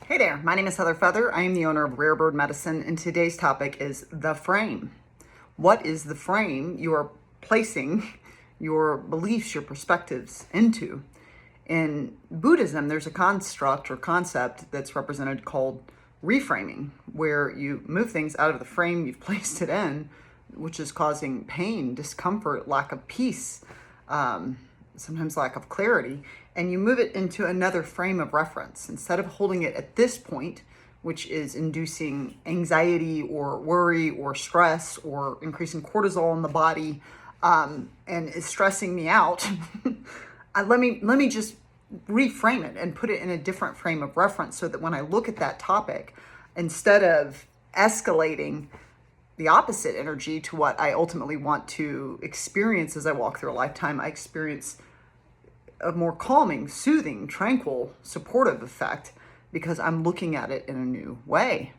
Hey there, my name is Heather Feather. I am the owner of Rare Bird Medicine, and today's topic is the frame. What is the frame you are placing your beliefs, your perspectives into? In Buddhism, there's a construct or concept that's represented called reframing, where you move things out of the frame you've placed it in, which is causing pain, discomfort, lack of peace, sometimes lack of clarity, and you move it into another frame of reference. Instead of holding it at this point, which is inducing anxiety or worry or stress or increasing cortisol in the body, and is stressing me out, let me just reframe it and put it in a different frame of reference so that when I look at that topic, instead of escalating the opposite energy to what I ultimately want to experience as I walk through a lifetime, I experience a more calming, soothing, tranquil, supportive effect because I'm looking at it in a new way.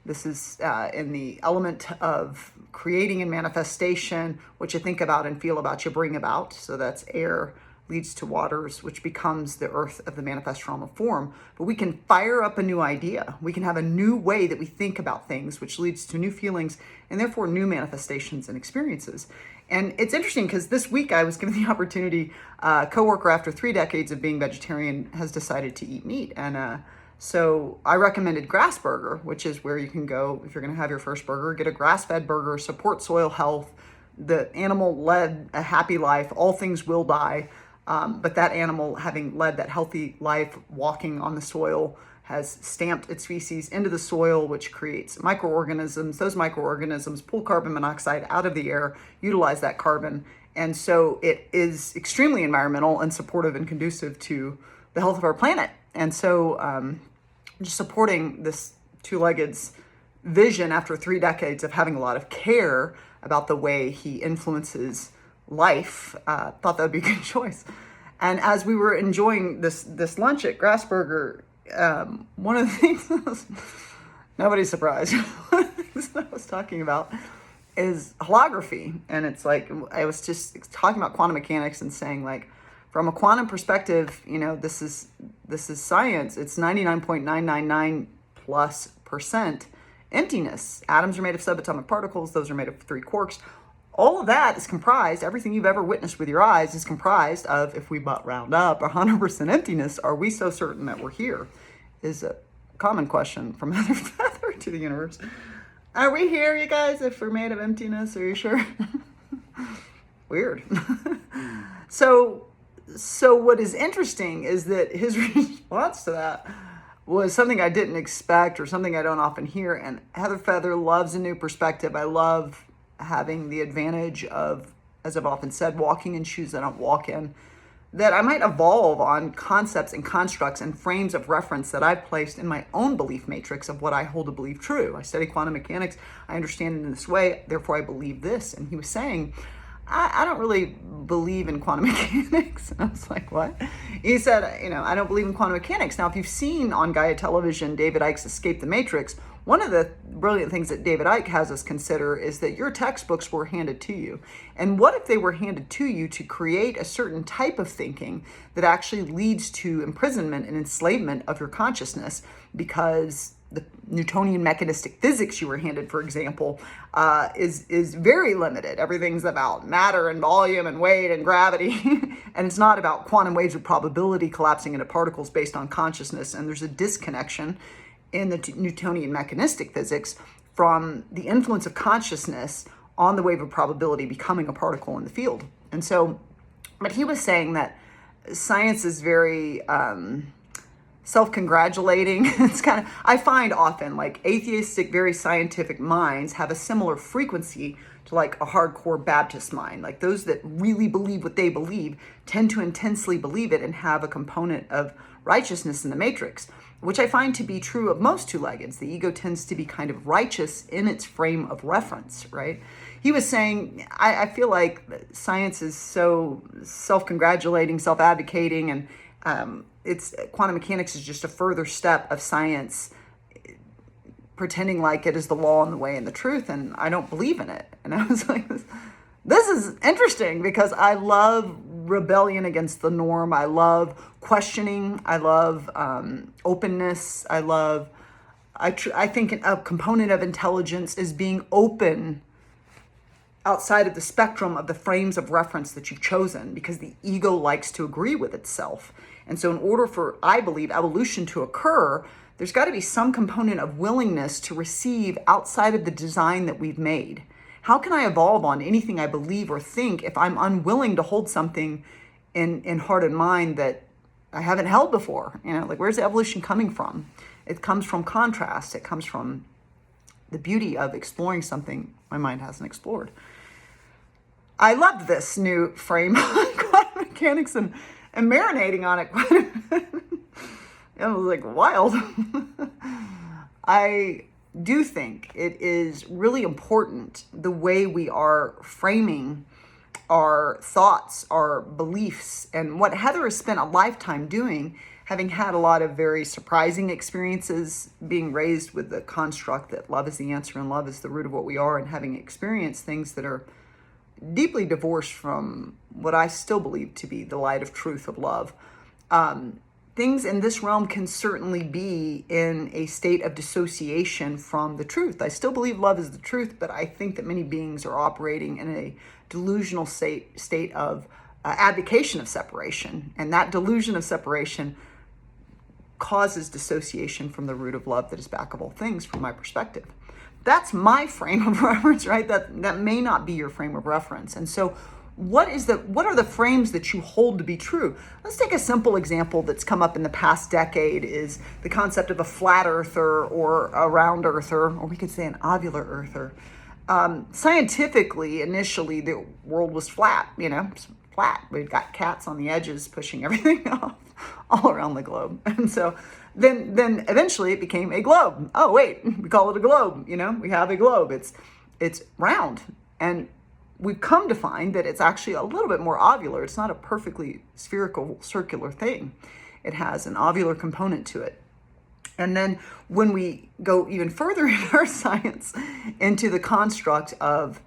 This is in the element of creating and manifestation. What you think about and feel about, you bring about. So that's air leads to waters, which becomes the earth of the manifest realm of form. But we can fire up a new idea. We can have a new way that we think about things, which leads to new feelings and therefore new manifestations and experiences. And it's interesting because this week I was given the opportunity, a coworker after 3 decades of being vegetarian has decided to eat meat. And so I recommended grass burger, which is where you can go if you're going to have your first burger, get a grass-fed burger, support soil health. The animal led a happy life. All things will die. But that animal, having led that healthy life, walking on the soil, has stamped its feces into the soil, which creates microorganisms. Those microorganisms pull carbon monoxide out of the air, utilize that carbon. And so it is extremely environmental and supportive and conducive to the health of our planet. And so just supporting this two-legged's vision after 3 decades of having a lot of care about the way he influences life, thought that would be a good choice. And as we were enjoying this lunch at Grassburger, one of the things, nobody's surprised, one of the things that I was talking about is holography. And it's like, I was just talking about quantum mechanics and saying, like, from a quantum perspective, you know, this is science. It's 99.999 plus % emptiness. Atoms are made of subatomic particles. Those are made of 3 quarks. All of that is comprised, everything you've ever witnessed with your eyes is comprised of, if we but round up, 100% emptiness. Are we so certain that we're here? Is a common question from Heather Feather to the universe. Are we here, you guys, if we're made of emptiness? Are you sure? Weird. So what is interesting is that his response to that was something I didn't expect or something I don't often hear. And Heather Feather loves a new perspective. I love having the advantage of, as I've often said, walking in shoes I don't walk in, that I might evolve on concepts and constructs and frames of reference that I've placed in my own belief matrix of what I hold to believe true. I study quantum mechanics. I understand it in this way. Therefore, I believe this. And he was saying, I don't really believe in quantum mechanics. And I was like, what? He said, I don't believe in quantum mechanics. Now, if you've seen on Gaia television, David Icke's Escape the Matrix, one of the brilliant things that David Icke has us consider is that your textbooks were handed to you. And what if they were handed to you to create a certain type of thinking that actually leads to imprisonment and enslavement of your consciousness? Because the Newtonian mechanistic physics you were handed, for example, is very limited. Everything's about matter and volume and weight and gravity. And it's not about quantum waves of probability collapsing into particles based on consciousness. And there's a disconnection in the Newtonian mechanistic physics from the influence of consciousness on the wave of probability becoming a particle in the field. And so, but he was saying that science is very self-congratulating. It's kind of, I find often like atheistic, very scientific minds have a similar frequency to like a hardcore Baptist mind. Like those that really believe what they believe tend to intensely believe it and have a component of righteousness in the matrix, which I find to be true of most two-leggeds. The ego tends to be kind of righteous in its frame of reference, right? He was saying, I feel like science is so self-congratulating, self-advocating, and it's quantum mechanics is just a further step of science pretending like it is the law and the way and the truth, and I don't believe in it. And I was like, this is interesting because I love rebellion against the norm. I love questioning. I love openness. I think a component of intelligence is being open outside of the spectrum of the frames of reference that you've chosen, because the ego likes to agree with itself. And so in order for, I believe, evolution to occur, there's got to be some component of willingness to receive outside of the design that we've made. How can I evolve on anything I believe or think if I'm unwilling to hold something in heart and mind that I haven't held before? Like, where's the evolution coming from? It comes from contrast. It comes from the beauty of exploring something my mind hasn't explored. I loved this new frame on quantum mechanics and marinating on it quite a bit. It was like wild. I do think it is really important the way we are framing our thoughts, our beliefs, and what Heather has spent a lifetime doing, having had a lot of very surprising experiences, being raised with the construct that love is the answer and love is the root of what we are, and having experienced things that are deeply divorced from what I still believe to be the light of truth of love. Things in this realm can certainly be in a state of dissociation from the truth. I still believe love is the truth, but I think that many beings are operating in a delusional state of abdication of separation. And that delusion of separation causes dissociation from the root of love that is back of all things, from my perspective. That's my frame of reference, right? That may not be your frame of reference. And so what are the frames that you hold to be true? Let's take a simple example that's come up in the past decade, is the concept of a flat earther or a round earther, or we could say an ovular earther. Scientifically, initially, the world was flat, it's flat. We've got cats on the edges pushing everything off all around the globe. And so then eventually it became a globe. Oh, wait, we call it a globe. We have a globe. It's round. And we've come to find that it's actually a little bit more ovular. It's not a perfectly spherical, circular thing. It has an ovular component to it. And then when we go even further in our science into the construct of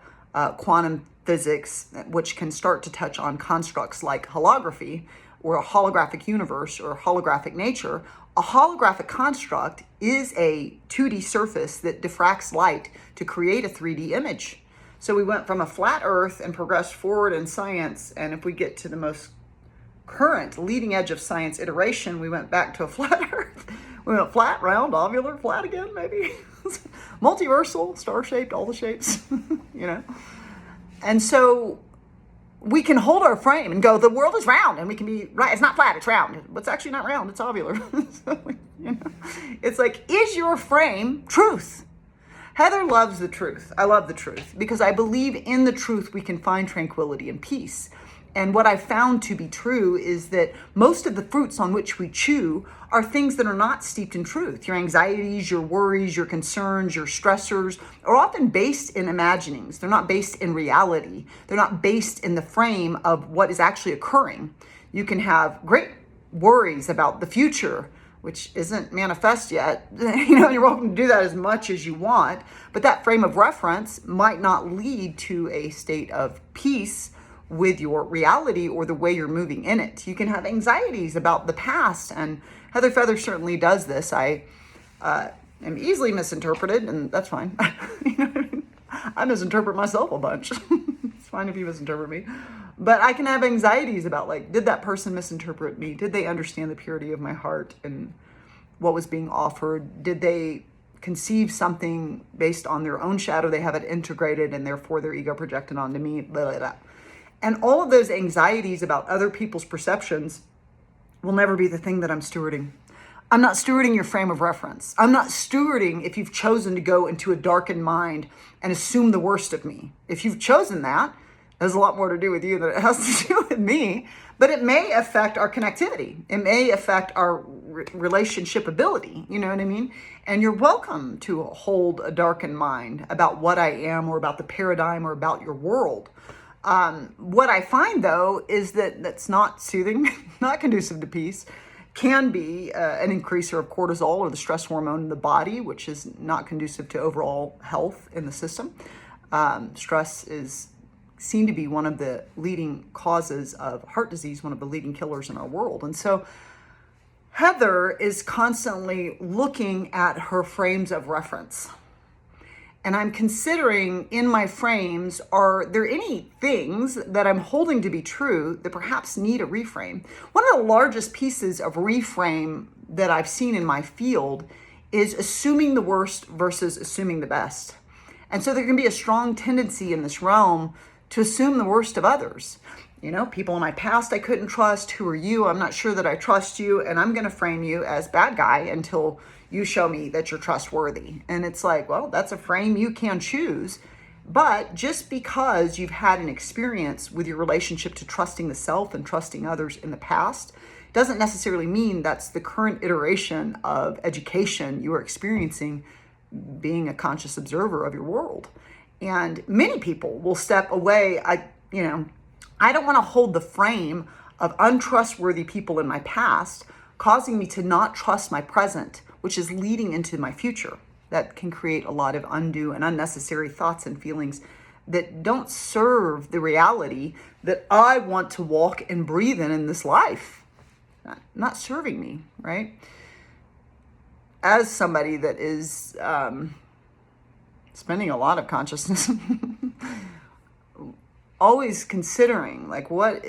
quantum physics, which can start to touch on constructs like holography or a holographic universe or holographic nature, a holographic construct is a 2D surface that diffracts light to create a 3D image. So we went from a flat earth and progressed forward in science. And if we get to the most current leading edge of science iteration, we went back to a flat earth. We went flat, round, ovular, flat again, maybe. Multiversal, star-shaped, all the shapes, And so we can hold our frame and go, the world is round, and we can be right. It's not flat, it's round. But it's actually not round, it's ovular. It's like, is your frame truth? Heather loves the truth. I love the truth because I believe in the truth we can find tranquility and peace. And what I found to be true is that most of the fruits on which we chew are things that are not steeped in truth. Your anxieties, your worries, your concerns, your stressors are often based in imaginings. They're not based in reality. They're not based in the frame of what is actually occurring. You can have great worries about the future, which isn't manifest yet. You're welcome to do that as much as you want, but that frame of reference might not lead to a state of peace with your reality or the way you're moving in it. You can have anxieties about the past, and Heather Feather certainly does this. I am easily misinterpreted, and that's fine. I misinterpret myself a bunch. It's fine if you misinterpret me. But I can have anxieties about, like, did that person misinterpret me? Did they understand the purity of my heart and what was being offered? Did they conceive something based on their own shadow? They have it integrated, and therefore their ego projected onto me. Blah, blah, blah. And all of those anxieties about other people's perceptions will never be the thing that I'm stewarding. I'm not stewarding your frame of reference. I'm not stewarding if you've chosen to go into a darkened mind and assume the worst of me. If you've chosen that, it has a lot more to do with you than it has to do with me, but it may affect our connectivity. It may affect our relationship ability, you know what I mean? And you're welcome to hold a darkened mind about what I am or about the paradigm or about your world. What I find, though, is that that's not soothing, not conducive to peace, can be an increaser of cortisol or the stress hormone in the body, which is not conducive to overall health in the system. Stress is seen to be one of the leading causes of heart disease, one of the leading killers in our world. And so Heather is constantly looking at her frames of reference. And I'm considering in my frames, are there any things that I'm holding to be true that perhaps need a reframe? One of the largest pieces of reframe that I've seen in my field is assuming the worst versus assuming the best. And so there can be a strong tendency in this realm to assume the worst of others. You know, people in my past I couldn't trust. Who are you? I'm not sure that I trust you, and I'm going to frame you as bad guy until you show me that you're trustworthy. And it's like, well, that's a frame you can choose. But just because you've had an experience with your relationship to trusting the self and trusting others in the past doesn't necessarily mean that's the current iteration of education you are experiencing being a conscious observer of your world. And many people will step away. I don't want to hold the frame of untrustworthy people in my past, causing me to not trust my present, which is leading into my future. That can create a lot of undue and unnecessary thoughts and feelings that don't serve the reality that I want to walk and breathe in this life. Not serving me, right? As somebody that is spending a lot of consciousness, always considering like what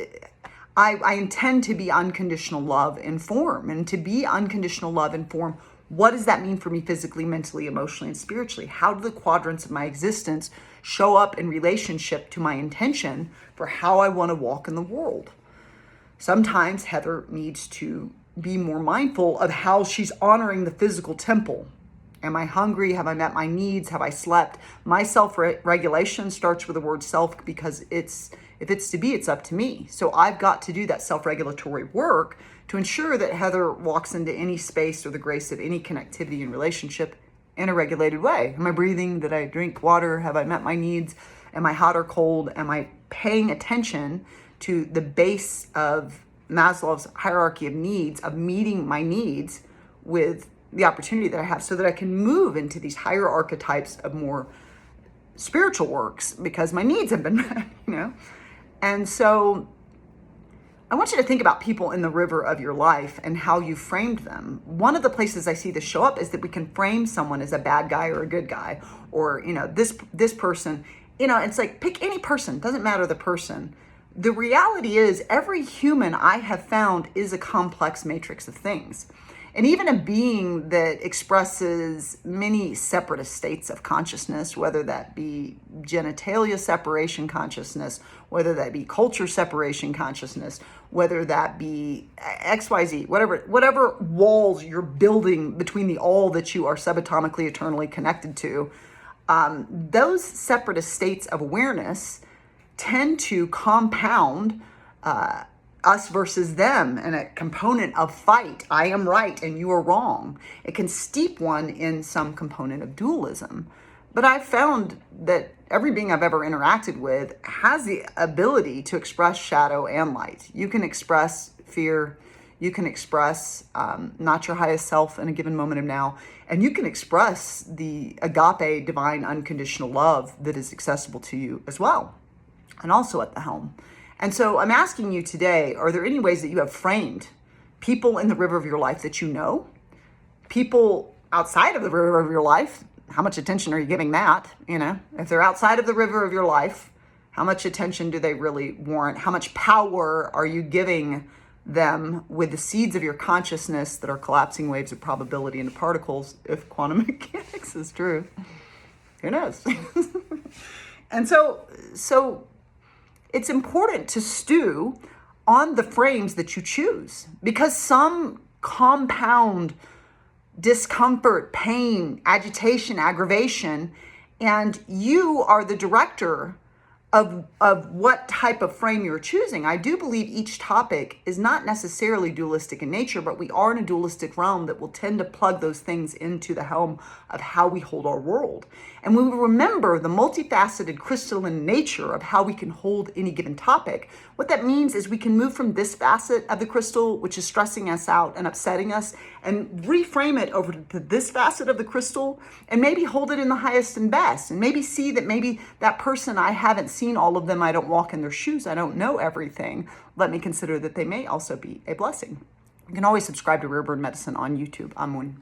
I intend to be unconditional love in form, and to be unconditional love in form, what does that mean for me physically, mentally, emotionally, and spiritually? How do the quadrants of my existence show up in relationship to my intention for how I want to walk in the world? Sometimes Heather needs to be more mindful of how she's honoring the physical temple. Am I hungry? Have I met my needs? Have I slept? My self-regulation starts with the word self, because if it's to be, it's up to me. So I've got to do that self-regulatory work to ensure that Heather walks into any space or the grace of any connectivity and relationship in a regulated way. Am I breathing? Did I drink water? Have I met my needs? Am I hot or cold? Am I paying attention to the base of Maslow's hierarchy of needs, of meeting my needs with the opportunity that I have, so that I can move into these higher archetypes of more spiritual works because my needs have been met, And so I want you to think about people in the river of your life and how you framed them. One of the places I see this show up is that we can frame someone as a bad guy or a good guy, or, this person, it's like, pick any person, doesn't matter the person. The reality is every human I have found is a complex matrix of things. And even a being that expresses many separate states of consciousness, whether that be genitalia separation consciousness, whether that be culture separation consciousness, whether that be XYZ, whatever walls you're building between the all that you are subatomically eternally connected to, those separate states of awareness tend to compound us versus them, and a component of fight. I am right and you are wrong. It can steep one in some component of dualism. But I've found that every being I've ever interacted with has the ability to express shadow and light. You can express fear. You can express not your highest self in a given moment of now. And you can express the agape, divine, unconditional love that is accessible to you as well, and also at the helm. And so I'm asking you today, are there any ways that you have framed people in the river of your life that you know? People outside of the river of your life, how much attention are you giving that? If they're outside of the river of your life, how much attention do they really warrant? How much power are you giving them with the seeds of your consciousness that are collapsing waves of probability into particles, if quantum mechanics is true? Who knows? And so it's important to stew on the frames that you choose, because some compound discomfort, pain, agitation, aggravation, and you are the director of what type of frame you're choosing. I do believe each topic is not necessarily dualistic in nature, but we are in a dualistic realm that will tend to plug those things into the helm of how we hold our world. And when we remember the multifaceted crystalline nature of how we can hold any given topic, what that means is we can move from this facet of the crystal, which is stressing us out and upsetting us, and reframe it over to this facet of the crystal, and maybe hold it in the highest and best, and maybe see that maybe that person I haven't seen seen all of them. I don't walk in their shoes. I don't know everything. Let me consider that they may also be a blessing. You can always subscribe to Rare Bird Medicine on YouTube. I'm Moon.